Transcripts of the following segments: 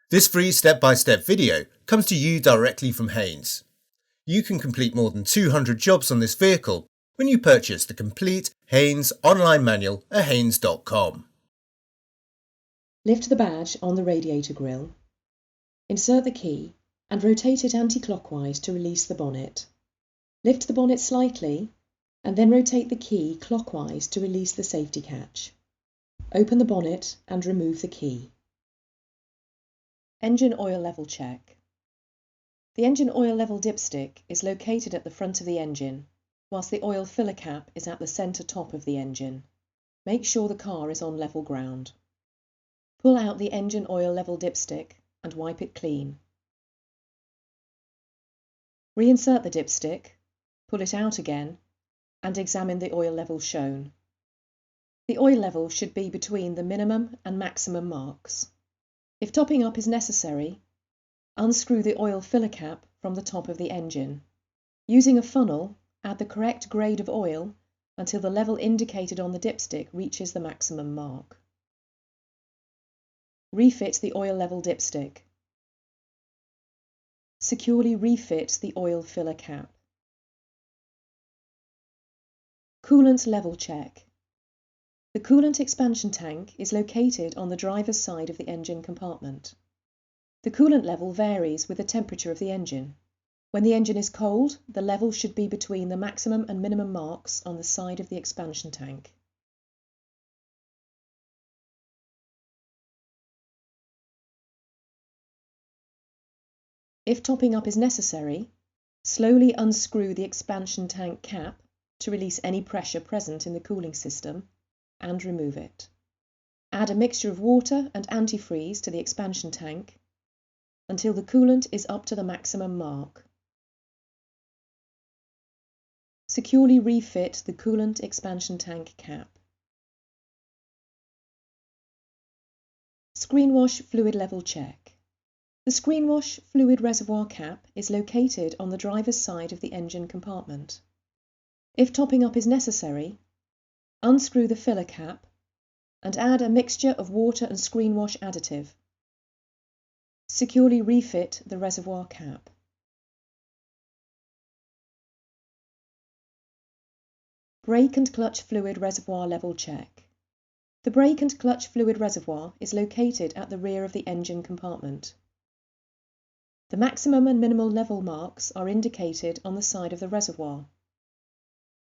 This free step-by-step video comes to you directly from Haynes. You can complete more than 200 jobs on this vehicle when you purchase the complete Haynes online manual at haynes.com. Lift the badge on the radiator grille. Insert the key and rotate it anti-clockwise to release the bonnet. Lift the bonnet slightly and then rotate the key clockwise to release the safety catch. Open the bonnet and remove the key. Engine oil level check. The engine oil level dipstick is located at the front of the engine, whilst the oil filler cap is at the centre top of the engine. Make sure the car is on level ground. Pull out the engine oil level dipstick and wipe it clean. Reinsert the dipstick, pull it out again, and examine the oil level shown. The oil level should be between the minimum and maximum marks. If topping up is necessary, unscrew the oil filler cap from the top of the engine. Using a funnel, add the correct grade of oil until the level indicated on the dipstick reaches the maximum mark. Refit the oil level dipstick. Securely refit the oil filler cap. Coolant level check. The coolant expansion tank is located on the driver's side of the engine compartment. The coolant level varies with the temperature of the engine. When the engine is cold, the level should be between the maximum and minimum marks on the side of the expansion tank. If topping up is necessary, slowly unscrew the expansion tank cap to release any pressure present in the cooling system and remove it. Add a mixture of water and antifreeze to the expansion tank until the coolant is up to the maximum mark. Securely refit the coolant expansion tank cap. Screen wash fluid level check. The screen wash fluid reservoir cap is located on the driver's side of the engine compartment. If topping up is necessary, unscrew the filler cap and add a mixture of water and screen wash additive. Securely refit the reservoir cap. Brake and clutch fluid reservoir level check. The brake and clutch fluid reservoir is located at the rear of the engine compartment. The maximum and minimal level marks are indicated on the side of the reservoir.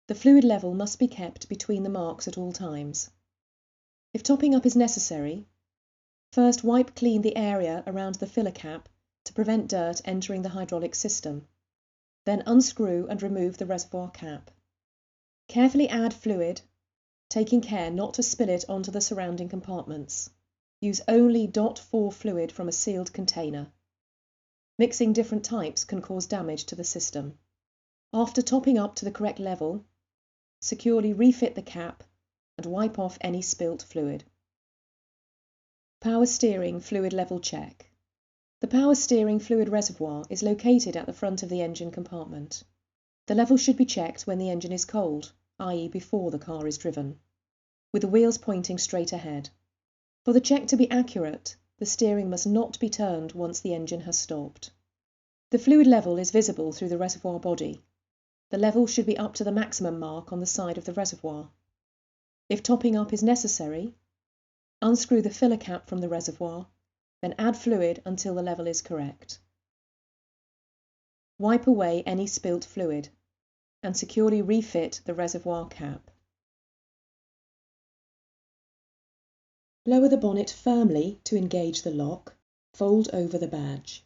The fluid level must be kept between the marks at all times. If topping up is necessary, first wipe clean the area around the filler cap to prevent dirt entering the hydraulic system. Then unscrew and remove the reservoir cap. Carefully add fluid, taking care not to spill it onto the surrounding compartments. Use only .4 fluid from a sealed container. Mixing different types can cause damage to the system. After topping up to the correct level, securely refit the cap and wipe off any spilt fluid. Power steering fluid level check. The power steering fluid reservoir is located at the front of the engine compartment. The level should be checked when the engine is cold, i.e. before the car is driven, with the wheels pointing straight ahead. For the check to be accurate, the steering must not be turned once the engine has stopped. The fluid level is visible through the reservoir body. The level should be up to the maximum mark on the side of the reservoir. If topping up is necessary, unscrew the filler cap from the reservoir, then add fluid until the level is correct. Wipe away any spilt fluid and securely refit the reservoir cap. Lower the bonnet firmly to engage the lock. Fold over the badge.